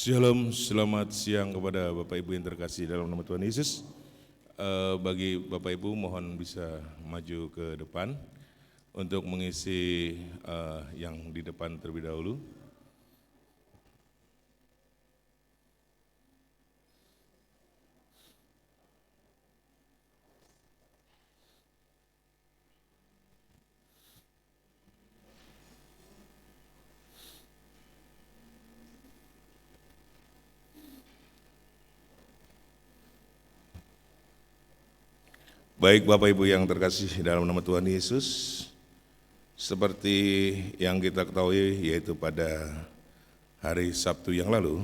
Shalom, selamat siang kepada Bapak Ibu yang terkasih dalam nama Tuhan Yesus. Bagi Bapak Ibu mohon bisa maju ke depan untuk mengisi yang di depan terlebih dahulu. Baik Bapak Ibu yang terkasih dalam nama Tuhan Yesus, seperti yang kita ketahui yaitu pada hari Sabtu yang lalu,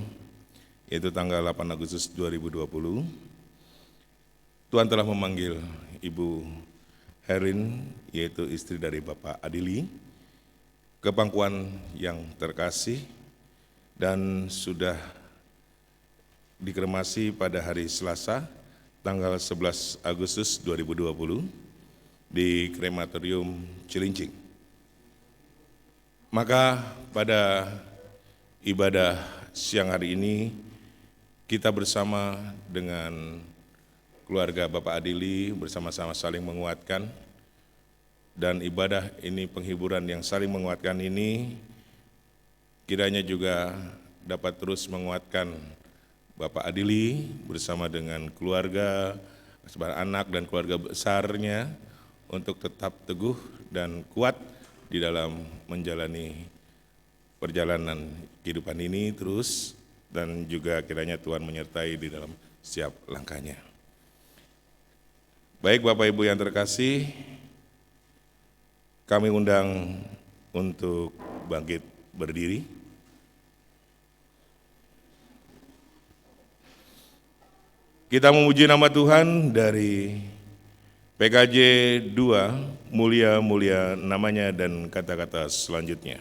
yaitu tanggal 8 Agustus 2020, Tuhan telah memanggil Ibu Herin, yaitu istri dari Bapak Adili, ke pangkuan yang terkasih dan sudah dikremasi pada hari Selasa, tanggal 11 Agustus 2020 di Krematorium Cilincing. Maka pada ibadah siang hari ini kita bersama dengan keluarga Bapak Adili bersama-sama saling menguatkan, dan ibadah ini penghiburan yang saling menguatkan ini kiranya juga dapat terus menguatkan Bapak Adili bersama dengan keluarga, bersama anak dan keluarga besarnya untuk tetap teguh dan kuat di dalam menjalani perjalanan kehidupan ini terus, dan juga kiranya Tuhan menyertai di dalam setiap langkahnya. Baik Bapak Ibu yang terkasih, kami undang untuk bangkit berdiri. Kita memuji nama Tuhan dari PKJ 2, mulia-mulia namanya dan kata-kata selanjutnya.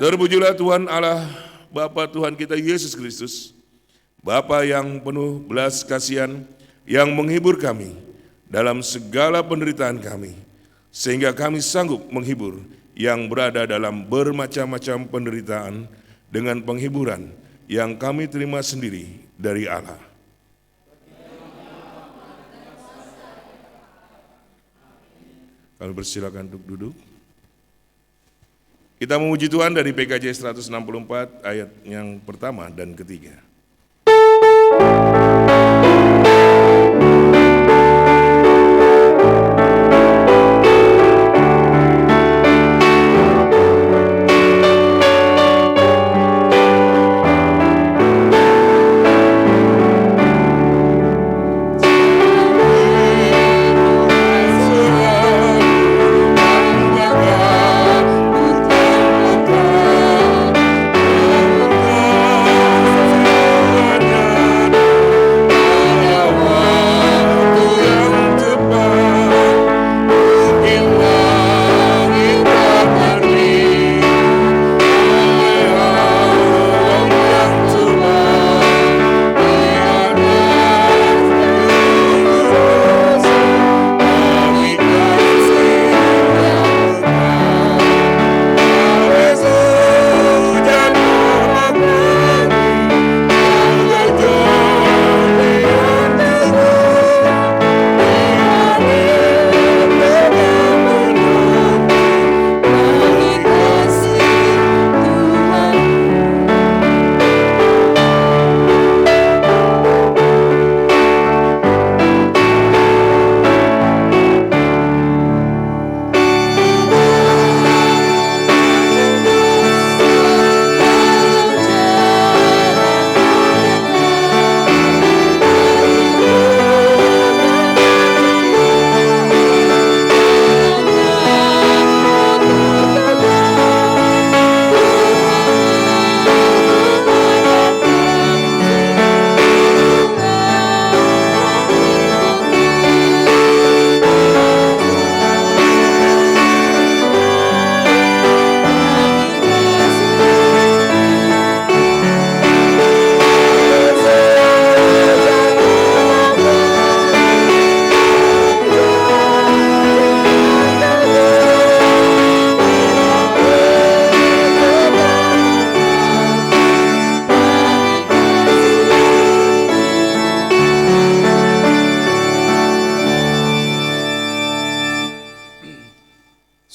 Terpujilah Tuhan Allah, Bapa Tuhan kita Yesus Kristus, Bapa yang penuh belas kasihan, yang menghibur kami dalam segala penderitaan kami, sehingga kami sanggup menghibur yang berada dalam bermacam-macam penderitaan dengan penghiburan yang kami terima sendiri dari Allah. Kami persilakan untuk duduk. Kita memuji Tuhan dari PKJ 164 ayat yang pertama dan ketiga.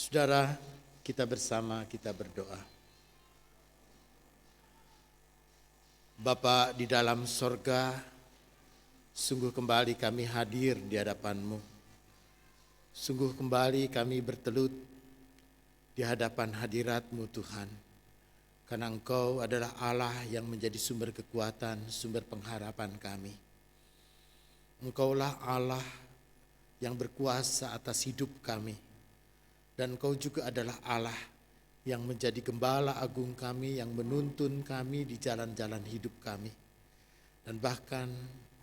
Saudara, kita bersama, kita berdoa. Bapa di dalam sorga, sungguh kembali kami hadir di hadapan-Mu. Sungguh kembali kami bertelut di hadapan hadirat-Mu Tuhan. Karena Engkau adalah Allah yang menjadi sumber kekuatan, sumber pengharapan kami. Engkaulah Allah yang berkuasa atas hidup kami. Dan Engkau juga adalah Allah yang menjadi gembala agung kami, yang menuntun kami di jalan-jalan hidup kami. Dan bahkan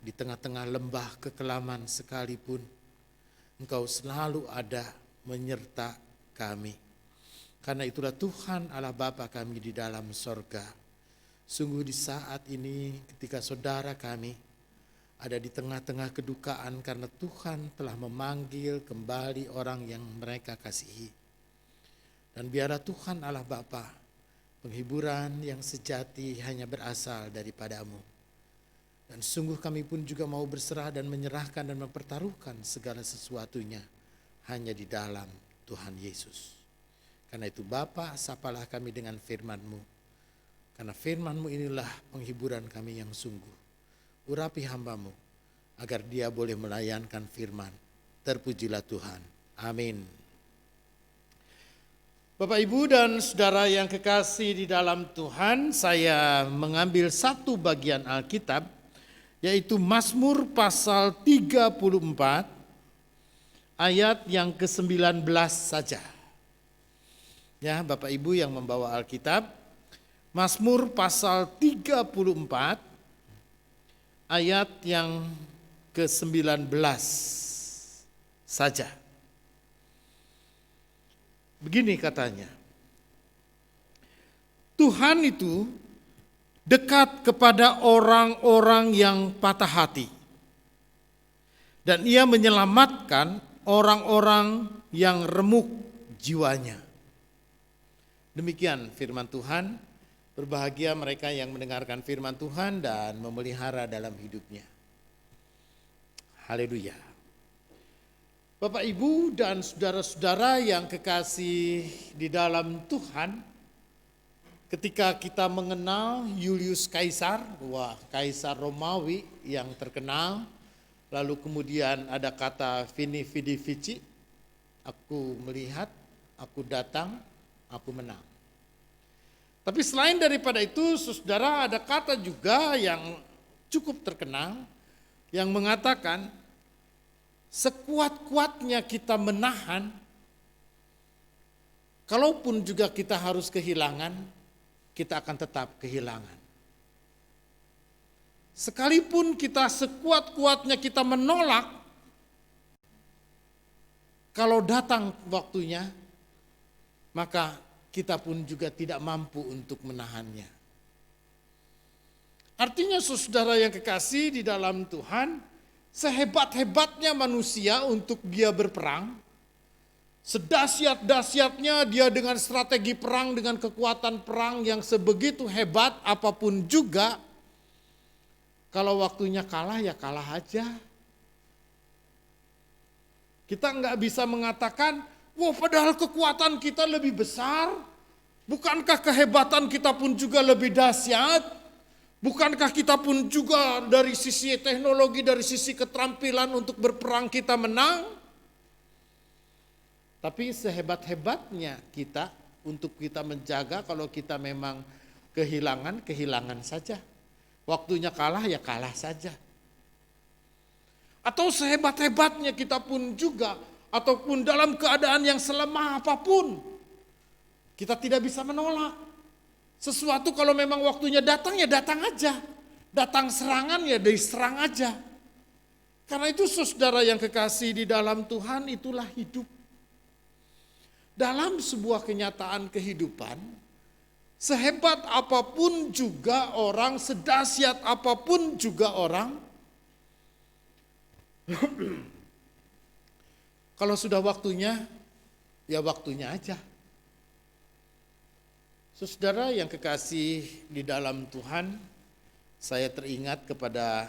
di tengah-tengah lembah kekelaman sekalipun, Engkau selalu ada menyerta kami. Karena itulah Tuhan Allah Bapa kami di dalam sorga. Sungguh di saat ini ketika saudara kami ada di tengah-tengah kedukaan karena Tuhan telah memanggil kembali orang yang mereka kasihi. Dan biarlah Tuhan Allah Bapa, penghiburan yang sejati hanya berasal daripada-Mu. Dan sungguh kami pun juga mau berserah dan menyerahkan dan mempertaruhkan segala sesuatunya hanya di dalam Tuhan Yesus. Karena itu Bapa, sapalah kami dengan firman-Mu. Karena firman-Mu inilah penghiburan kami yang sungguh. Urapi hamba-Mu agar dia boleh melayankan firman. Terpujilah Tuhan. Amin. Bapak, Ibu, dan saudara yang kekasih di dalam Tuhan, saya mengambil satu bagian Alkitab, yaitu Mazmur pasal 34, ayat yang ke-19 saja. Ya, Bapak Ibu yang membawa Alkitab, Mazmur pasal 34, ayat yang ke-19 saja. Begini katanya, Tuhan itu dekat kepada orang-orang yang patah hati, dan Ia menyelamatkan orang-orang yang remuk jiwanya. Demikian firman Tuhan. Berbahagia mereka yang mendengarkan firman Tuhan dan memelihara dalam hidupnya. Haleluya. Bapak, Ibu, dan saudara-saudara yang kekasih di dalam Tuhan, ketika kita mengenal Julius Kaisar, Kaisar Romawi yang terkenal, lalu kemudian ada kata Vini Vidi Vici, aku melihat, aku datang, aku menang. Tapi selain daripada itu, saudara, ada kata juga yang cukup terkenal yang mengatakan sekuat-kuatnya kita menahan, kalaupun juga kita harus kehilangan, kita akan tetap kehilangan. Sekalipun kita sekuat-kuatnya kita menolak, kalau datang waktunya, maka kita pun juga tidak mampu untuk menahannya. Artinya saudara yang kekasih di dalam Tuhan, sehebat-hebatnya manusia untuk dia berperang, sedahsyat-dahsyatnya dia dengan strategi perang, dengan kekuatan perang yang sebegitu hebat apapun juga, kalau waktunya kalah ya kalah aja. Kita nggak bisa mengatakan, wah, padahal kekuatan kita lebih besar. Bukankah kehebatan kita pun juga lebih dahsyat? Bukankah kita pun juga dari sisi teknologi, dari sisi keterampilan untuk berperang kita menang? Tapi sehebat-hebatnya kita untuk kita menjaga, kalau kita memang kehilangan saja. Waktunya kalah ya kalah saja. Atau sehebat-hebatnya kita pun juga, ataupun dalam keadaan yang selemah apapun, kita tidak bisa menolak. Sesuatu kalau memang waktunya datang ya datang aja. Datang serangan ya diserang aja. Karena itu saudara yang kekasih di dalam Tuhan, itulah hidup. Dalam sebuah kenyataan kehidupan, sehebat apapun juga orang, sedahsyat apapun juga orang, kalau sudah waktunya, ya waktunya aja. Saudara yang kekasih di dalam Tuhan, saya teringat kepada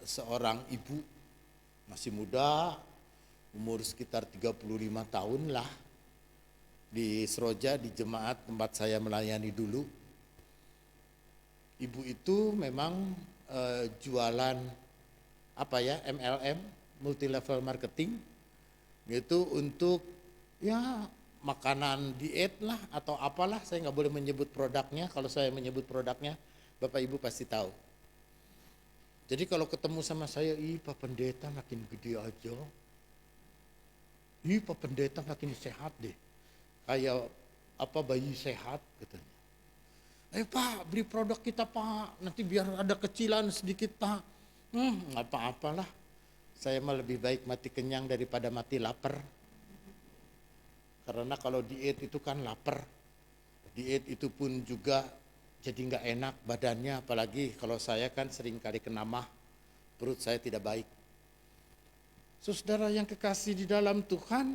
seorang ibu, masih muda, umur sekitar 35 tahun lah. di Seroja, di jemaat tempat saya melayani dulu. Ibu itu memang jualan MLM, multi level marketing, itu untuk ya makanan diet lah atau apalah, saya nggak boleh menyebut produknya. Kalau saya menyebut produknya, Bapak Ibu pasti tahu. Jadi kalau ketemu sama saya, Pak Pendeta makin gede aja. Pak Pendeta makin sehat deh. Kayak bayi sehat katanya. Pak, beli produk kita Pak, nanti biar ada kecilan sedikit Pak. Apa-apalah. Saya mah lebih baik mati kenyang daripada mati lapar. Karena kalau diet itu kan lapar. Diet itu pun juga jadi nggak enak badannya, apalagi kalau saya kan sering kali kena mah, perut saya tidak baik. Saudara yang kekasih di dalam Tuhan,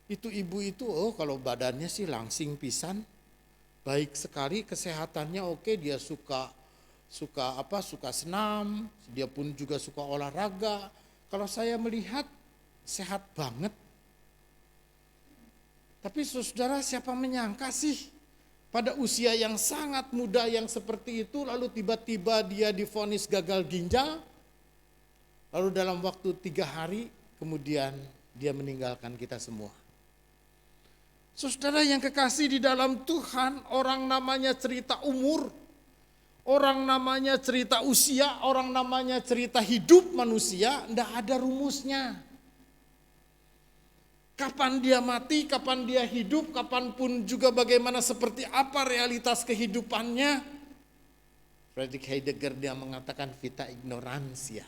itu ibu itu kalau badannya sih langsing pisan, baik sekali, kesehatannya oke, dia suka senam, dia pun juga suka olahraga. Kalau saya melihat sehat banget. Tapi saudara, siapa menyangka sih pada usia yang sangat muda yang seperti itu, lalu tiba-tiba dia divonis gagal ginjal, lalu dalam waktu 3 hari kemudian dia meninggalkan kita semua. Saudara yang kekasih di dalam Tuhan, orang namanya cerita umur, orang namanya cerita usia, orang namanya cerita hidup manusia, enggak ada rumusnya. Kapan dia mati, kapan dia hidup, kapanpun juga bagaimana seperti apa realitas kehidupannya. Friedrich Heidegger dia mengatakan vita ignorantia.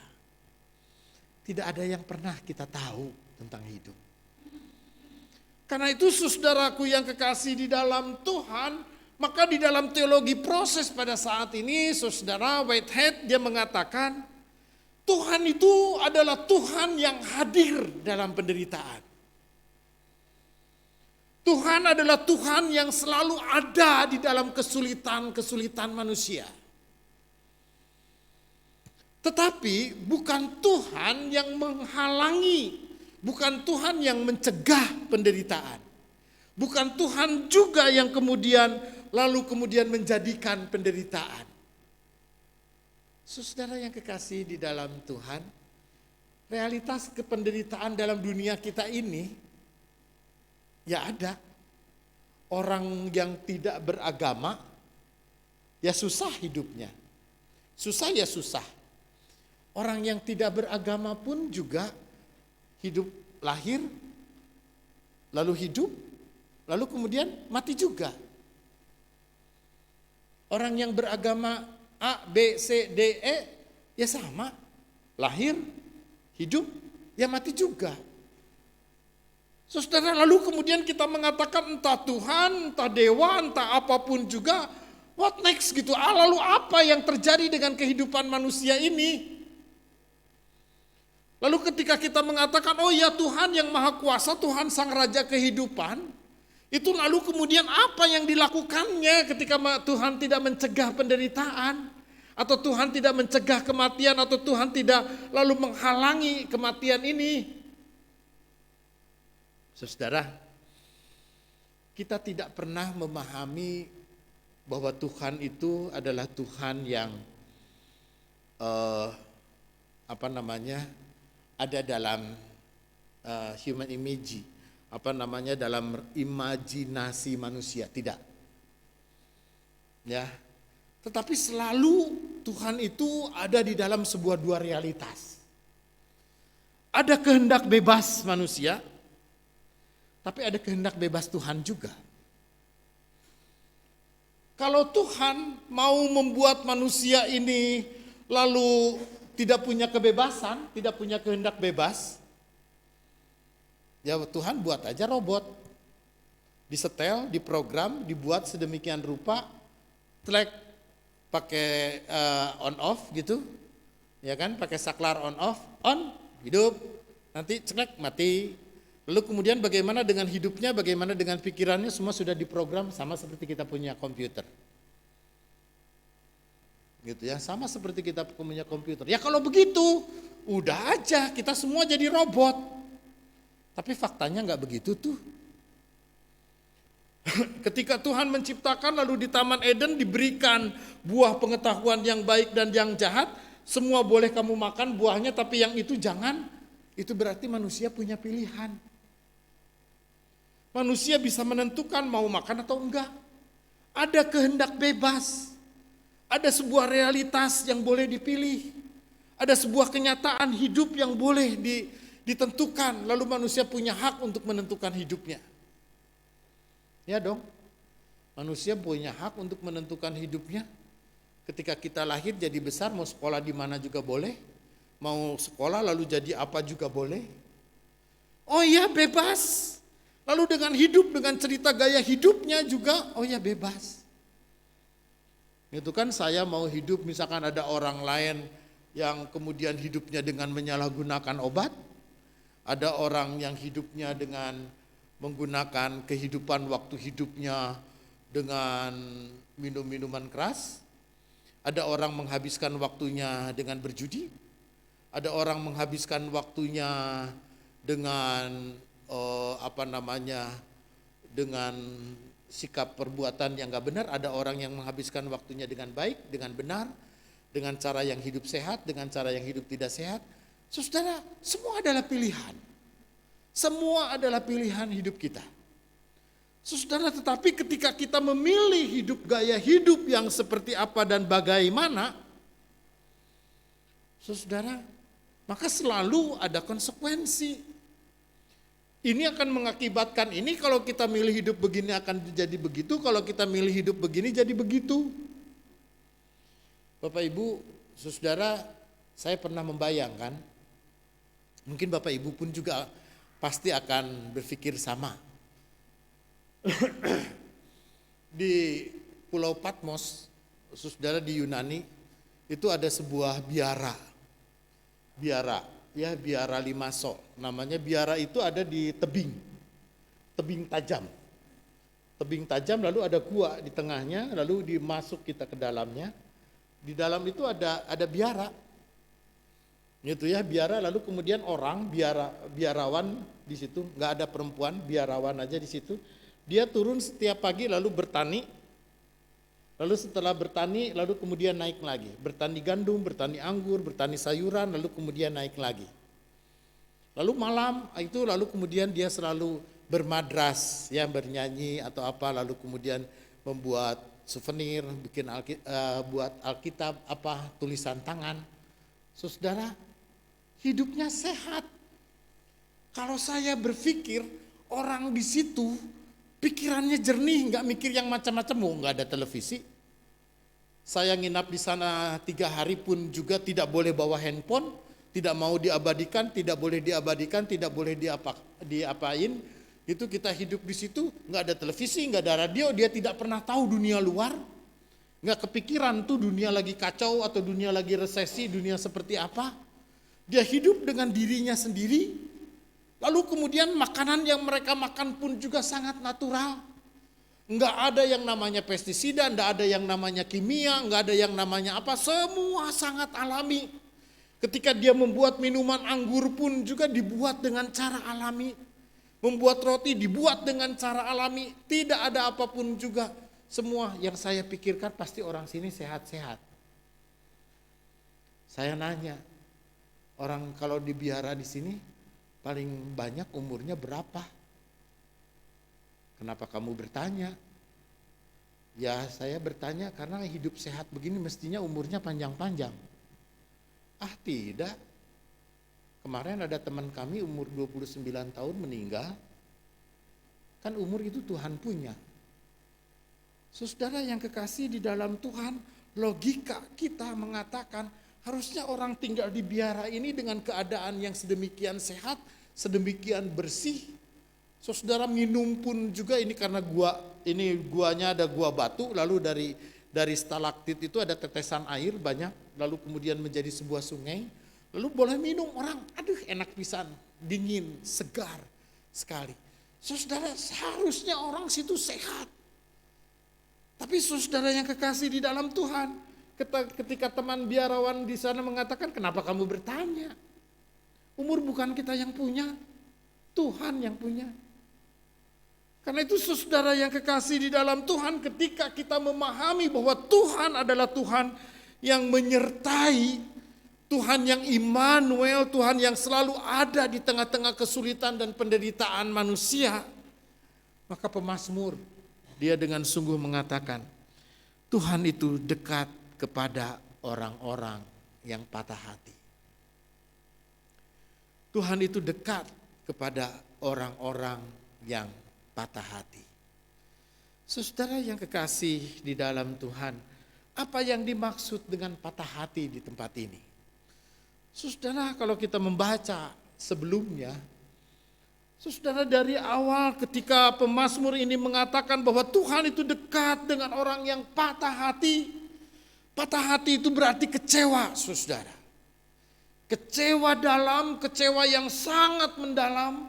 Tidak ada yang pernah kita tahu tentang hidup. Karena itu saudaraku yang kekasih di dalam Tuhan, maka di dalam teologi proses pada saat ini, saudara Whitehead dia mengatakan, Tuhan itu adalah Tuhan yang hadir dalam penderitaan. Tuhan adalah Tuhan yang selalu ada di dalam kesulitan-kesulitan manusia. Tetapi bukan Tuhan yang menghalangi, bukan Tuhan yang mencegah penderitaan. Bukan Tuhan juga yang kemudian menjadikan penderitaan. Saudara yang kekasih di dalam Tuhan, realitas kependeritaan dalam dunia kita ini ya ada. Orang yang tidak beragama ya susah hidupnya. Susah ya susah. Orang yang tidak beragama pun juga hidup, lahir, lalu hidup, lalu kemudian mati juga. Orang yang beragama A, B, C, D, E ya sama. Lahir, hidup, ya mati juga. Saudara, lalu kemudian kita mengatakan entah Tuhan, entah dewa, entah apapun juga, what next gitu. Lalu apa yang terjadi dengan kehidupan manusia ini? Lalu ketika kita mengatakan, oh ya Tuhan yang maha kuasa, Tuhan sang raja kehidupan, itu lalu kemudian apa yang dilakukannya ketika Tuhan tidak mencegah penderitaan, atau Tuhan tidak mencegah kematian, atau Tuhan tidak lalu menghalangi kematian ini? Saudara, kita tidak pernah memahami bahwa Tuhan itu adalah Tuhan yang ada dalam human image, dalam imajinasi manusia, tidak. Ya. Tetapi selalu Tuhan itu ada di dalam sebuah dua realitas. Ada kehendak bebas manusia, tapi ada kehendak bebas Tuhan juga. Kalau Tuhan mau membuat manusia ini lalu tidak punya kebebasan, tidak punya kehendak bebas, ya Tuhan buat aja robot. Disetel, diprogram, dibuat sedemikian rupa, telek pakai on off gitu. Ya kan, pakai saklar on off, on, hidup, nanti ceklek mati. Lalu kemudian bagaimana dengan hidupnya, bagaimana dengan pikirannya, semua sudah diprogram sama seperti kita punya komputer. Gitu ya, sama seperti kita punya komputer. Ya kalau begitu, udah aja kita semua jadi robot. Tapi faktanya nggak begitu tuh. Ketika Tuhan menciptakan lalu di Taman Eden diberikan buah pengetahuan yang baik dan yang jahat, semua boleh kamu makan buahnya tapi yang itu jangan. Itu berarti manusia punya pilihan. Manusia bisa menentukan mau makan atau enggak. Ada kehendak bebas. Ada sebuah realitas yang boleh dipilih. Ada sebuah kenyataan hidup yang boleh ditentukan. Lalu manusia punya hak untuk menentukan hidupnya. Ya dong, manusia punya hak untuk menentukan hidupnya. Ketika kita lahir jadi besar, mau sekolah di mana juga boleh. Mau sekolah lalu jadi apa juga boleh. Oh ya bebas. Lalu dengan hidup, dengan cerita gaya hidupnya juga, oh ya bebas. Itu kan saya mau hidup, misalkan ada orang lain yang kemudian hidupnya dengan menyalahgunakan obat. Ada orang yang hidupnya dengan menggunakan kehidupan waktu hidupnya dengan minum minuman keras. Ada orang menghabiskan waktunya dengan berjudi. Ada orang menghabiskan waktunya dengan dengan sikap perbuatan yang gak benar. Ada orang yang menghabiskan waktunya dengan baik, dengan benar, dengan cara yang hidup sehat, dengan cara yang hidup tidak sehat. Saudara, semua adalah pilihan. Semua adalah pilihan hidup kita. Saudara, tetapi ketika kita memilih hidup gaya hidup yang seperti apa dan bagaimana, saudara, maka selalu ada konsekuensi. Ini akan mengakibatkan ini, kalau kita milih hidup begini akan jadi begitu, kalau kita milih hidup begini jadi begitu. Bapak Ibu, saudara, saya pernah membayangkan, mungkin Bapak Ibu pun juga pasti akan berpikir sama. Di Pulau Patmos, saudara, di Yunani, itu ada sebuah biara. Biara Limassol. Namanya biara itu ada di tebing tajam. Tebing tajam, lalu ada gua di tengahnya, lalu dimasuk kita ke dalamnya. Di dalam itu ada biara. Gitu ya, biara, lalu kemudian orang biarawan di situ, nggak ada perempuan, biarawan aja di situ. Dia turun setiap pagi lalu bertani. Lalu setelah bertani lalu kemudian naik lagi, bertani gandum, bertani anggur, bertani sayuran, lalu kemudian naik lagi. Lalu malam itu lalu kemudian dia selalu bermadras, ya, bernyanyi atau apa, lalu kemudian membuat souvenir, bikin buat Alkitab tulisan tangan. Saudara, hidupnya sehat. Kalau saya berpikir orang di situ pikirannya jernih, nggak mikir yang macam-macam, nggak ada televisi. Saya nginap di sana 3 hari pun juga tidak boleh bawa handphone, tidak mau diabadikan, tidak boleh diabadikan, tidak boleh diapain. Itu kita hidup di situ, nggak ada televisi, nggak ada radio, dia tidak pernah tahu dunia luar. Nggak kepikiran tuh dunia lagi kacau atau dunia lagi resesi, dunia seperti apa. Dia hidup dengan dirinya sendiri. Lalu kemudian makanan yang mereka makan pun juga sangat natural. Enggak ada yang namanya pestisida, enggak ada yang namanya kimia, enggak ada yang namanya apa, semua sangat alami. Ketika dia membuat minuman anggur pun juga dibuat dengan cara alami. Membuat roti dibuat dengan cara alami, tidak ada apapun juga. Semua yang saya pikirkan pasti orang sini sehat-sehat. Saya nanya, orang kalau di biara di sini paling banyak umurnya berapa? Kenapa kamu bertanya? Ya, saya bertanya karena hidup sehat begini mestinya umurnya panjang-panjang. Ah, tidak. Kemarin ada teman kami umur 29 tahun meninggal. Kan umur itu Tuhan punya. Saudara yang kekasih di dalam Tuhan, logika kita mengatakan harusnya orang tinggal di biara ini dengan keadaan yang sedemikian sehat, sedemikian bersih. Saudara minum pun juga ini karena guanya ada gua batu, lalu dari stalaktit itu ada tetesan air banyak, lalu kemudian menjadi sebuah sungai. Lalu boleh minum orang, aduh enak pisan, dingin, segar sekali. Saudara, seharusnya orang situ sehat. Tapi saudara yang kekasih di dalam Tuhan, ketika teman biarawan di sana mengatakan, kenapa kamu bertanya? Umur bukan kita yang punya, Tuhan yang punya. Karena itu saudara yang kekasih di dalam Tuhan, ketika kita memahami bahwa Tuhan adalah Tuhan yang menyertai, Tuhan yang Immanuel, Tuhan yang selalu ada di tengah-tengah kesulitan dan penderitaan manusia, maka pemazmur dia dengan sungguh mengatakan, Tuhan itu dekat kepada orang-orang yang patah hati. Tuhan itu dekat kepada orang-orang yang patah hati. Saudara yang kekasih di dalam Tuhan, apa yang dimaksud dengan patah hati di tempat ini? Saudara, kalau kita membaca sebelumnya, saudara, dari awal ketika pemazmur ini mengatakan bahwa Tuhan itu dekat dengan orang yang patah hati. Patah hati itu berarti kecewa, saudara. Kecewa dalam, kecewa yang sangat mendalam.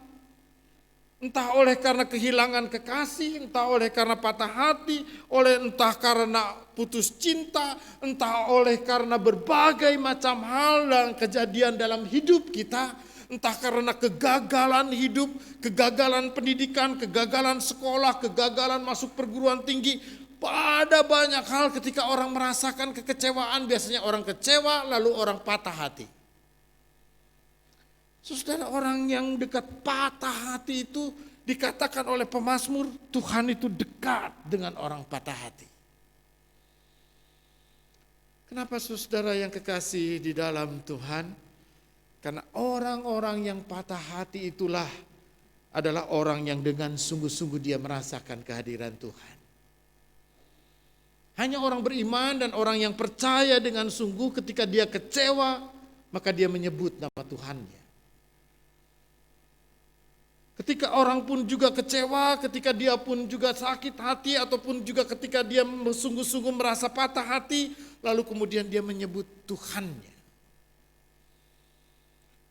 Entah oleh karena kehilangan kekasih, entah oleh karena patah hati, entah karena putus cinta, entah oleh karena berbagai macam hal dan kejadian dalam hidup kita, entah karena kegagalan hidup, kegagalan pendidikan, kegagalan sekolah, kegagalan masuk perguruan tinggi. Pada banyak hal ketika orang merasakan kekecewaan, biasanya orang kecewa lalu orang patah hati. Saudara, orang yang dekat patah hati itu dikatakan oleh pemazmur, Tuhan itu dekat dengan orang patah hati. Kenapa saudara yang kekasih di dalam Tuhan? Karena orang-orang yang patah hati itulah adalah orang yang dengan sungguh-sungguh dia merasakan kehadiran Tuhan. Hanya orang beriman dan orang yang percaya dengan sungguh ketika dia kecewa, maka dia menyebut nama Tuhannya. Ketika orang pun juga kecewa, ketika dia pun juga sakit hati, ataupun juga ketika dia sungguh-sungguh merasa patah hati, lalu kemudian dia menyebut Tuhannya.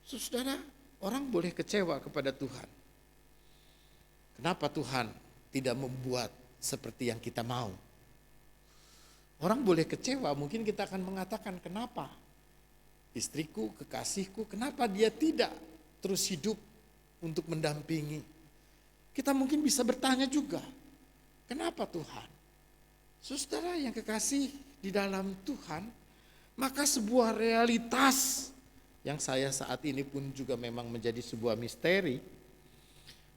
Saudara, orang boleh kecewa kepada Tuhan. Kenapa Tuhan tidak membuat seperti yang kita mau? Orang boleh kecewa, mungkin kita akan mengatakan, kenapa istriku, kekasihku, kenapa dia tidak terus hidup untuk mendampingi. Kita mungkin bisa bertanya juga, kenapa Tuhan? Saudara yang kekasih di dalam Tuhan, maka sebuah realitas yang saya saat ini pun juga memang menjadi sebuah misteri.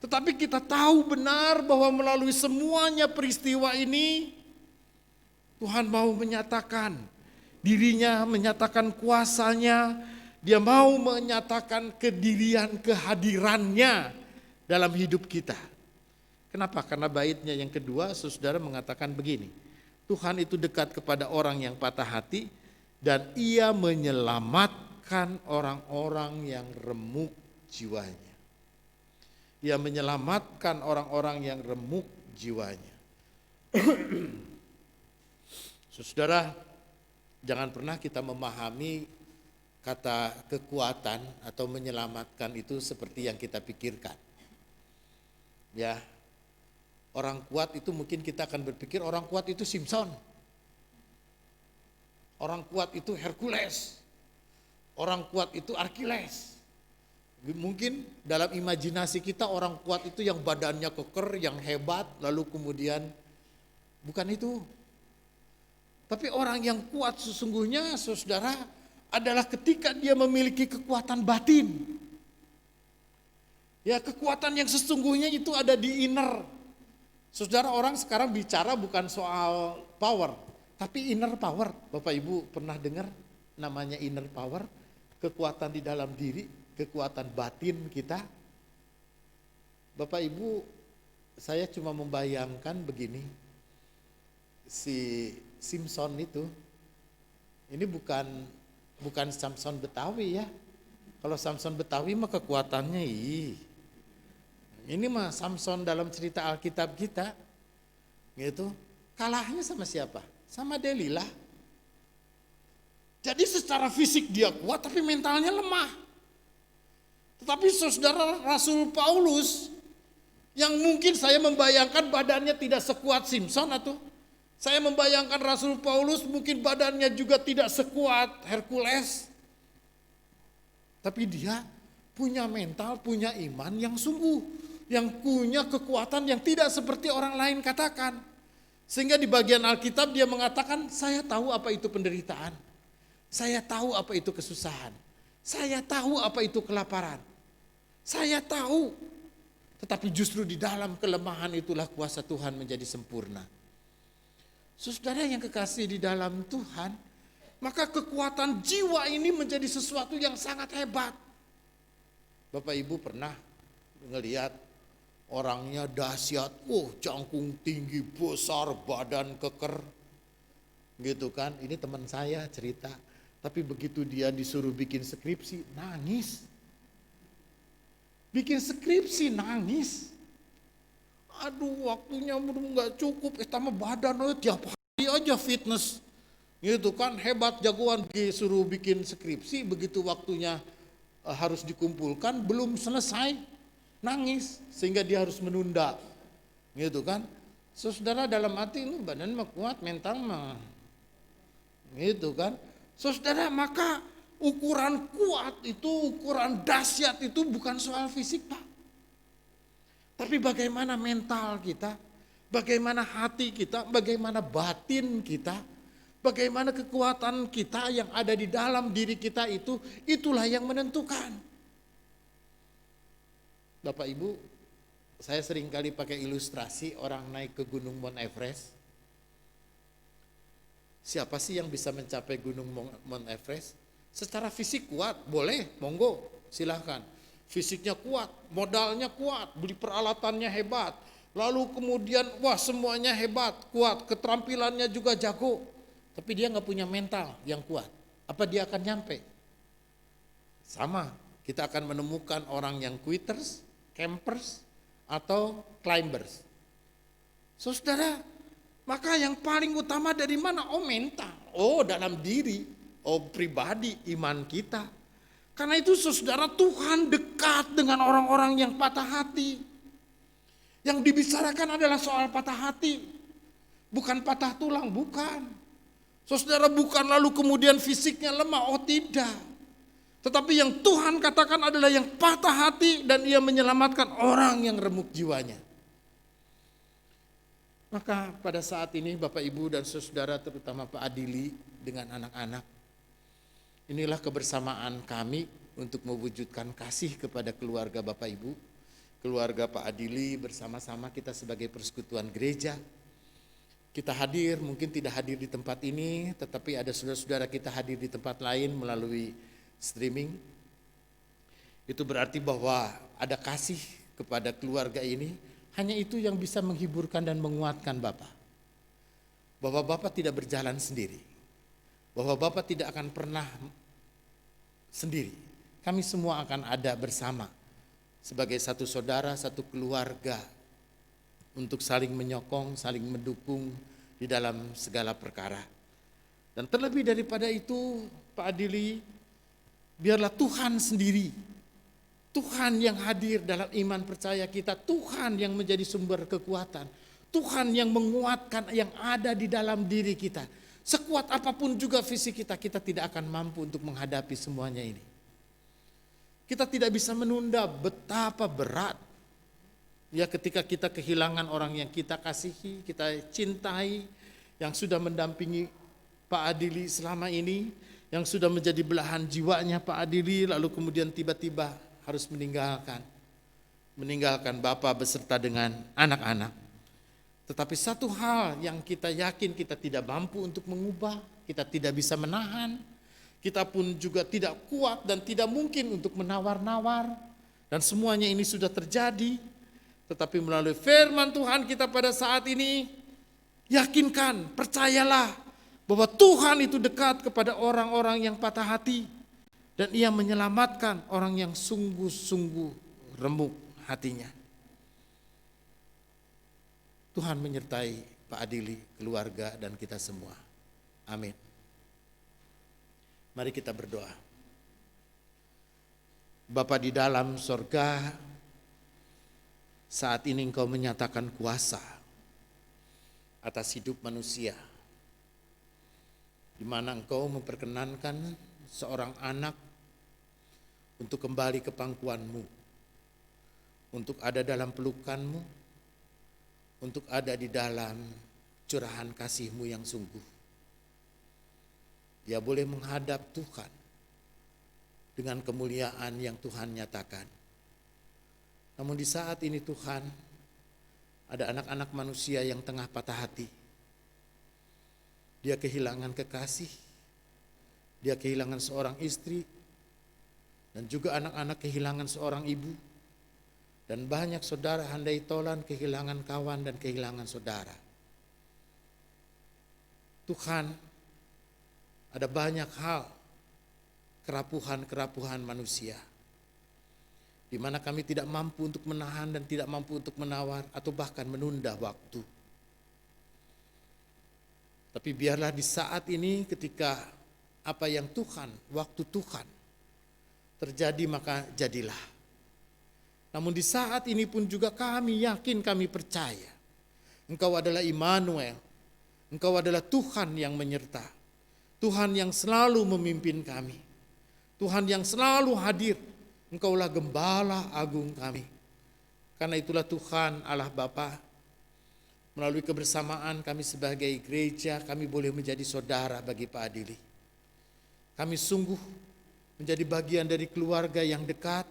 Tetapi kita tahu benar bahwa melalui semuanya peristiwa ini, Tuhan mau menyatakan dirinya, menyatakan kuasanya. Dia mau menyatakan kehadirannya dalam hidup kita. Kenapa? Karena baitnya yang kedua, saudara, mengatakan begini. Tuhan itu dekat kepada orang yang patah hati dan ia menyelamatkan orang-orang yang remuk jiwanya. Ia menyelamatkan orang-orang yang remuk jiwanya. Saudara, jangan pernah kita memahami kata kekuatan atau menyelamatkan itu seperti yang kita pikirkan. Ya, orang kuat itu mungkin kita akan berpikir orang kuat itu Simpson. Orang kuat itu Hercules. Orang kuat itu Achilles. Mungkin dalam imajinasi kita orang kuat itu yang badannya keker, yang hebat, lalu kemudian bukan itu. Tapi orang yang kuat sesungguhnya, saudara, adalah ketika dia memiliki kekuatan batin. Ya, kekuatan yang sesungguhnya itu ada di inner. Saudara, orang sekarang bicara bukan soal power, tapi inner power. Bapak Ibu pernah dengar namanya inner power? Kekuatan di dalam diri, kekuatan batin kita. Bapak Ibu, saya cuma membayangkan begini. Si Simpson itu, ini bukan Samson Betawi ya. Kalau Samson Betawi mah kekuatannya ini mah Samson dalam cerita Alkitab kita. Gitu. Kalahnya sama siapa? Sama Delilah. Jadi secara fisik dia kuat tapi mentalnya lemah. Tetapi saudara, Rasul Paulus yang mungkin saya membayangkan badannya tidak sekuat Simpson, atau saya membayangkan Rasul Paulus mungkin badannya juga tidak sekuat Hercules. Tapi dia punya mental, punya iman yang sungguh. yang punya kekuatan yang tidak seperti orang lain katakan. Sehingga di bagian Alkitab dia mengatakan, saya tahu apa itu penderitaan. Saya tahu apa itu kesusahan. Saya tahu apa itu kelaparan. Saya tahu. Tetapi justru di dalam kelemahan itulah kuasa Tuhan menjadi sempurna. Saudara yang kekasih di dalam Tuhan, maka kekuatan jiwa ini menjadi sesuatu yang sangat hebat. Bapak Ibu pernah ngelihat orangnya dahsyat, jangkung tinggi, besar, badan keker, gitu kan? Ini teman saya cerita, tapi begitu dia disuruh bikin skripsi, nangis. Bikin skripsi nangis. Aduh, waktunya belum nggak cukup, tambah badan tiap hari aja fitness, gitu kan? Hebat, jagoan, disuruh bikin skripsi, begitu waktunya harus dikumpulkan, belum selesai, nangis, sehingga dia harus menunda, gitu kan? Saudara dalam hati lu badan mah kuat, mental mah, gitu kan? Saudara, maka ukuran kuat itu, ukuran dahsyat itu bukan soal fisik, Pak. Tapi bagaimana mental kita, bagaimana hati kita, bagaimana batin kita, bagaimana kekuatan kita yang ada di dalam diri kita itu, itulah yang menentukan. Bapak Ibu, saya sering kali pakai ilustrasi orang naik ke Gunung Mount Everest. Siapa sih yang bisa mencapai Gunung Mount Everest? Secara fisik kuat, boleh, monggo, silahkan. Fisiknya kuat, modalnya kuat, beli peralatannya hebat. Lalu kemudian, semuanya hebat, kuat, keterampilannya juga jago. Tapi dia nggak punya mental yang kuat. Apa dia akan nyampe? Sama, kita akan menemukan orang yang quitters, campers, atau climbers. Saudara, maka yang paling utama dari mana? Mental. Dalam diri. Pribadi, iman kita. Karena itu saudara, Tuhan dekat dengan orang-orang yang patah hati. Yang dibicarakan adalah soal patah hati. Bukan patah tulang, bukan. Saudara, bukan lalu kemudian fisiknya lemah, tidak. Tetapi yang Tuhan katakan adalah yang patah hati dan ia menyelamatkan orang yang remuk jiwanya. Maka pada saat ini Bapak Ibu dan saudara, terutama Pak Adili dengan anak-anak, inilah kebersamaan kami untuk mewujudkan kasih kepada keluarga Bapak Ibu, keluarga Pak Adili bersama-sama kita sebagai persekutuan gereja. Kita hadir, mungkin tidak hadir di tempat ini, tetapi ada saudara-saudara kita hadir di tempat lain melalui streaming. Itu berarti bahwa ada kasih kepada keluarga ini, hanya itu yang bisa menghiburkan dan menguatkan Bapak. Bahwa Bapak tidak berjalan sendiri, bahwa Bapak tidak akan pernah sendiri. Kami semua akan ada bersama sebagai satu saudara, satu keluarga, untuk saling menyokong, saling mendukung di dalam segala perkara. Dan terlebih daripada itu, Pak Adili, biarlah Tuhan sendiri, Tuhan yang hadir dalam iman percaya kita, Tuhan yang menjadi sumber kekuatan, Tuhan yang menguatkan yang ada di dalam diri kita. Sekuat apapun juga fisik kita, kita tidak akan mampu untuk menghadapi semuanya ini. Kita tidak bisa menunda betapa berat ya ketika kita kehilangan orang yang kita kasihi, kita cintai, yang sudah mendampingi Pak Adili selama ini, yang sudah menjadi belahan jiwanya Pak Adili, lalu kemudian tiba-tiba harus meninggalkan Bapak beserta dengan anak-anak. Tetapi satu hal yang kita yakin kita tidak mampu untuk mengubah, kita tidak bisa menahan, kita pun juga tidak kuat dan tidak mungkin untuk menawar-nawar, dan semuanya ini sudah terjadi. Tetapi melalui firman Tuhan kita pada saat ini, yakinkan, percayalah bahwa Tuhan itu dekat kepada orang-orang yang patah hati, dan ia menyelamatkan orang yang sungguh-sungguh remuk hatinya. Tuhan menyertai Pak Adili, keluarga, dan kita semua. Amin. Mari kita berdoa. Bapa di dalam sorga, saat ini Engkau menyatakan kuasa atas hidup manusia, di mana Engkau memperkenankan seorang anak untuk kembali ke pangkuan-Mu, untuk ada dalam pelukan-Mu, untuk ada di dalam curahan kasih-Mu yang sungguh. Dia boleh menghadap Tuhan dengan kemuliaan yang Tuhan nyatakan. Namun di saat ini Tuhan, ada anak-anak manusia yang tengah patah hati. Dia kehilangan kekasih, dia kehilangan seorang istri, dan juga anak-anak kehilangan seorang ibu. Dan banyak saudara handai tolan kehilangan kawan dan kehilangan saudara. Tuhan, ada banyak hal, kerapuhan-kerapuhan manusia, di mana kami tidak mampu untuk menahan dan tidak mampu untuk menawar atau bahkan menunda waktu. Tapi biarlah di saat ini ketika apa yang Tuhan, waktu Tuhan terjadi maka jadilah. Namun di saat ini pun juga kami yakin, kami percaya Engkau adalah Immanuel, Engkau adalah Tuhan yang menyerta, Tuhan yang selalu memimpin kami, Tuhan yang selalu hadir. Engkaulah gembala agung kami. Karena itulah Tuhan Allah Bapa, melalui kebersamaan kami sebagai gereja, kami boleh menjadi saudara bagi Pak Adili. Kami sungguh menjadi bagian dari keluarga yang dekat.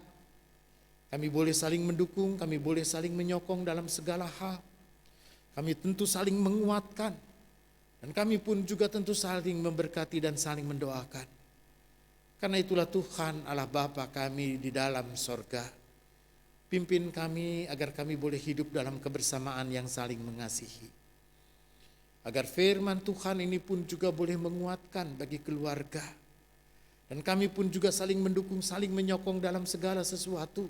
Kami boleh saling mendukung, kami boleh saling menyokong dalam segala hal. Kami tentu saling menguatkan. Dan kami pun juga tentu saling memberkati dan saling mendoakan. Karena itulah Tuhan Allah Bapa kami di dalam sorga. Pimpin kami agar kami boleh hidup dalam kebersamaan yang saling mengasihi. Agar firman Tuhan ini pun juga boleh menguatkan bagi keluarga. Dan kami pun juga saling mendukung, saling menyokong dalam segala sesuatu.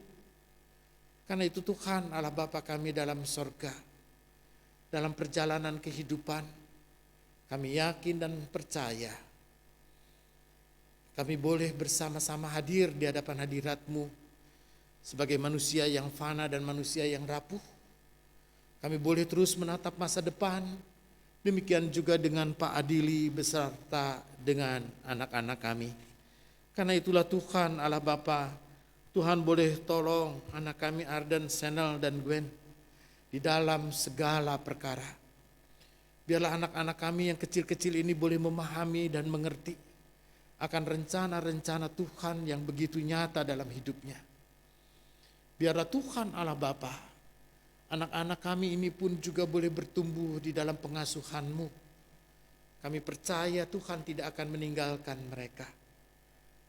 Karena itu Tuhan Allah Bapa kami dalam sorga, dalam perjalanan kehidupan, kami yakin dan percaya kami boleh bersama-sama hadir di hadapan hadirat-Mu sebagai manusia yang fana dan manusia yang rapuh. Kami boleh terus menatap masa depan. Demikian juga dengan Pak Adili beserta dengan anak-anak kami. Karena itulah Tuhan Allah Bapa, Tuhan boleh tolong anak kami Arden, Senel, dan Gwen di dalam segala perkara. Biarlah anak-anak kami yang kecil-kecil ini boleh memahami dan mengerti akan rencana-rencana Tuhan yang begitu nyata dalam hidupnya. Biarlah Tuhan Allah Bapa, anak-anak kami ini pun juga boleh bertumbuh di dalam pengasuhan-Mu. Kami percaya Tuhan tidak akan meninggalkan mereka.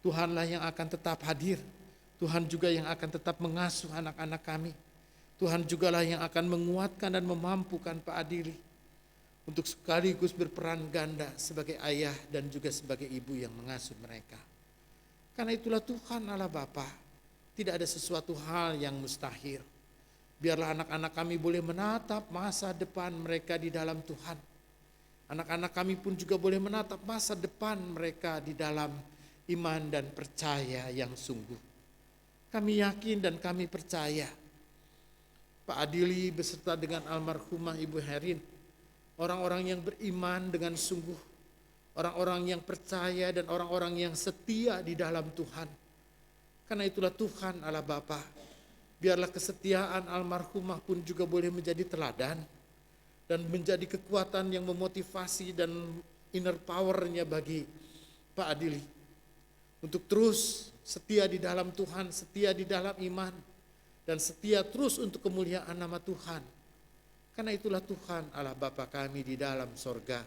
Tuhanlah yang akan tetap hadir. Tuhan juga yang akan tetap mengasuh anak-anak kami. Tuhan jugalah yang akan menguatkan dan memampukan Pak Adili untuk sekaligus berperan ganda sebagai ayah dan juga sebagai ibu yang mengasuh mereka. Karena itulah Tuhan Allah Bapa, tidak ada sesuatu hal yang mustahil. Biarlah anak-anak kami boleh menatap masa depan mereka di dalam Tuhan. Anak-anak kami pun juga boleh menatap masa depan mereka di dalam iman dan percaya yang sungguh. Kami yakin dan kami percaya Pak Adili beserta dengan almarhumah Ibu Herin, orang-orang yang beriman dengan sungguh, orang-orang yang percaya dan orang-orang yang setia di dalam Tuhan. Karena itulah Tuhan Allah Bapa, biarlah kesetiaan almarhumah pun juga boleh menjadi teladan dan menjadi kekuatan yang memotivasi dan inner power-nya bagi Pak Adili untuk terus setia di dalam Tuhan, setia di dalam iman, dan setia terus untuk kemuliaan nama Tuhan. Karena itulah Tuhan Allah Bapa kami di dalam sorga.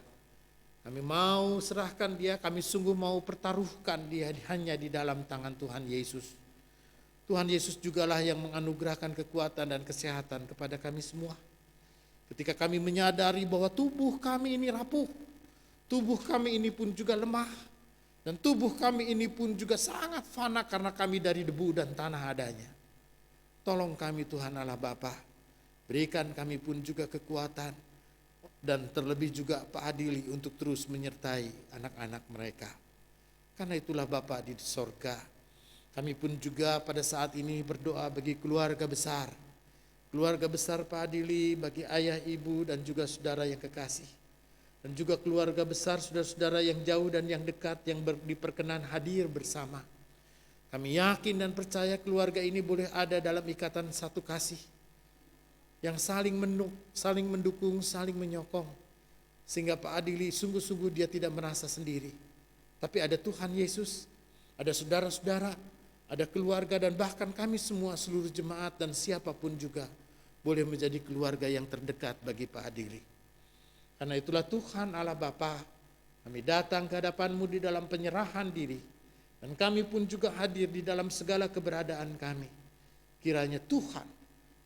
Kami mau serahkan dia, kami sungguh mau pertaruhkan dia hanya di dalam tangan Tuhan Yesus. Tuhan Yesus jugalah yang menganugerahkan kekuatan dan kesehatan kepada kami semua. Ketika kami menyadari bahwa tubuh kami ini rapuh, tubuh kami ini pun juga lemah, dan tubuh kami ini pun juga sangat fana karena kami dari debu dan tanah adanya. Tolong kami Tuhan Allah Bapa, berikan kami pun juga kekuatan dan terlebih juga Pak Adili untuk terus menyertai anak-anak mereka. Karena itulah Bapa di sorga, kami pun juga pada saat ini berdoa bagi keluarga besar Pak Adili, bagi ayah, ibu, dan juga saudara yang kekasih. Dan juga keluarga besar, saudara-saudara yang jauh dan yang dekat yang diperkenan hadir bersama. Kami yakin dan percaya keluarga ini boleh ada dalam ikatan satu kasih yang saling mendukung, saling menyokong. Sehingga Pak Adili sungguh-sungguh dia tidak merasa sendiri. Tapi ada Tuhan Yesus, ada saudara-saudara, ada keluarga, dan bahkan kami semua seluruh jemaat dan siapapun juga boleh menjadi keluarga yang terdekat bagi Pak Adili. Karena itulah Tuhan Allah Bapa, kami datang ke hadapan-Mu di dalam penyerahan diri, dan kami pun juga hadir di dalam segala keberadaan kami. Kiranya Tuhan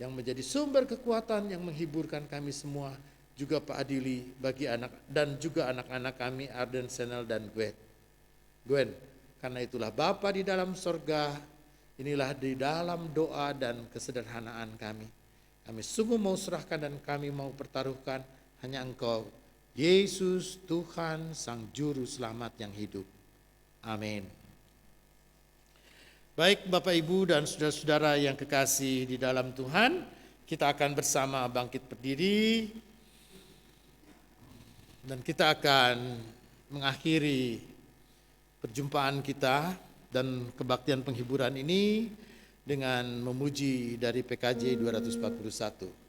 yang menjadi sumber kekuatan yang menghiburkan kami semua, juga Pak Adili bagi anak dan juga anak-anak kami Arden, Senel dan Gwen. Karena itulah Bapa di dalam sorga, inilah di dalam doa dan kesederhanaan kami. Kami sungguh mau serahkan dan kami mau pertaruhkan hanya Engkau, Yesus Tuhan Sang Juru Selamat yang hidup. Amin. Baik Bapak Ibu dan saudara-saudara yang kekasih di dalam Tuhan, kita akan bersama bangkit berdiri dan kita akan mengakhiri perjumpaan kita dan kebaktian penghiburan ini dengan memuji dari PKJ 241.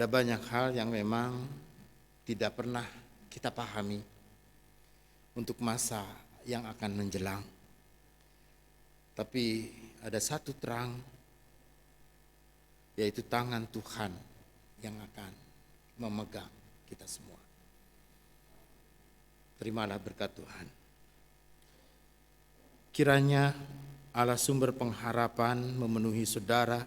Ada banyak hal yang memang tidak pernah kita pahami. untuk masa yang akan menjelang. Tapi ada satu terang, yaitu tangan Tuhan yang akan memegang kita semua. Terimalah berkat Tuhan. Kiranya Allah sumber pengharapan memenuhi saudara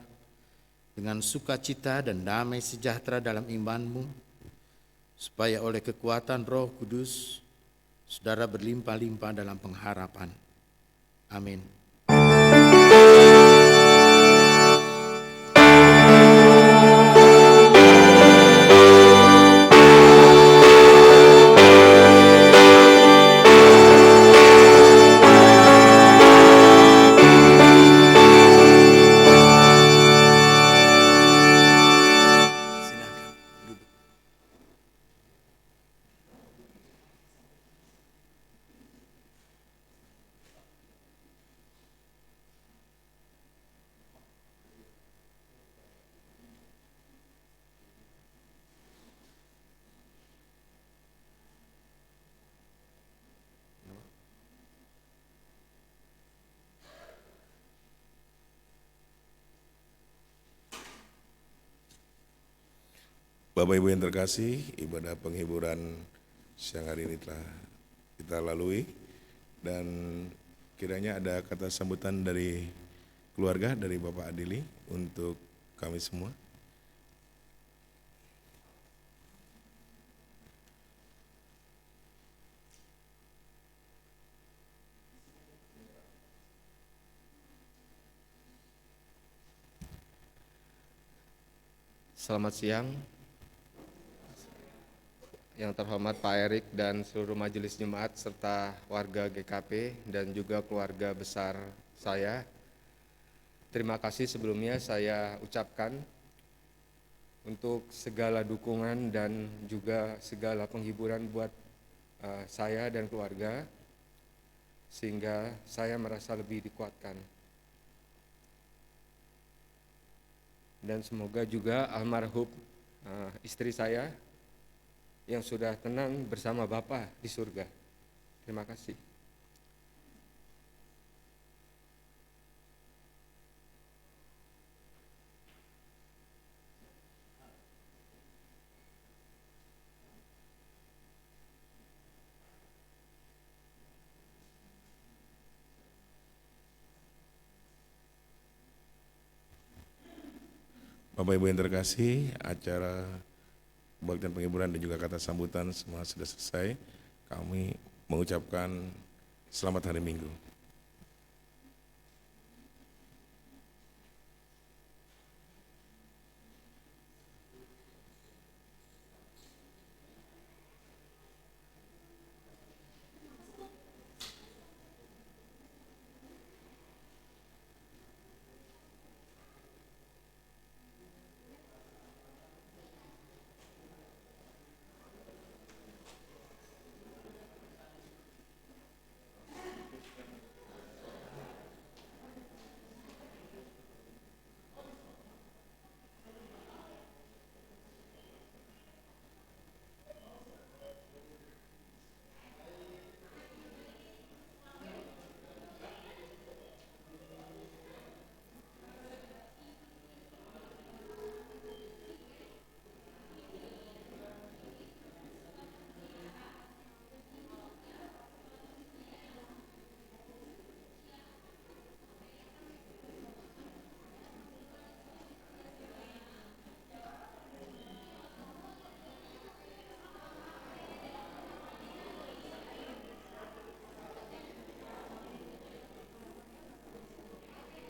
dengan sukacita dan damai sejahtera dalam imanmu, supaya oleh kekuatan Roh Kudus, saudara berlimpah-limpah dalam pengharapan. Amin. Bapak Ibu yang terkasih, ibadah penghiburan siang hari ini telah kita lalui, dan kiranya ada kata sambutan dari keluarga, dari Bapak Adili untuk kami semua. Selamat siang, yang terhormat Pak Erik dan seluruh majelis jemaat serta warga GKP dan juga keluarga besar saya. Terima kasih sebelumnya saya ucapkan untuk segala dukungan dan juga segala penghiburan buat saya dan keluarga, sehingga saya merasa lebih dikuatkan. Dan semoga juga almarhum istri saya yang sudah tenang bersama Bapa di surga. Terima kasih. Bapak Ibu yang terkasih, acara kebaktian penghiburan dan juga kata sambutan semua sudah selesai. Kami mengucapkan selamat hari Minggu.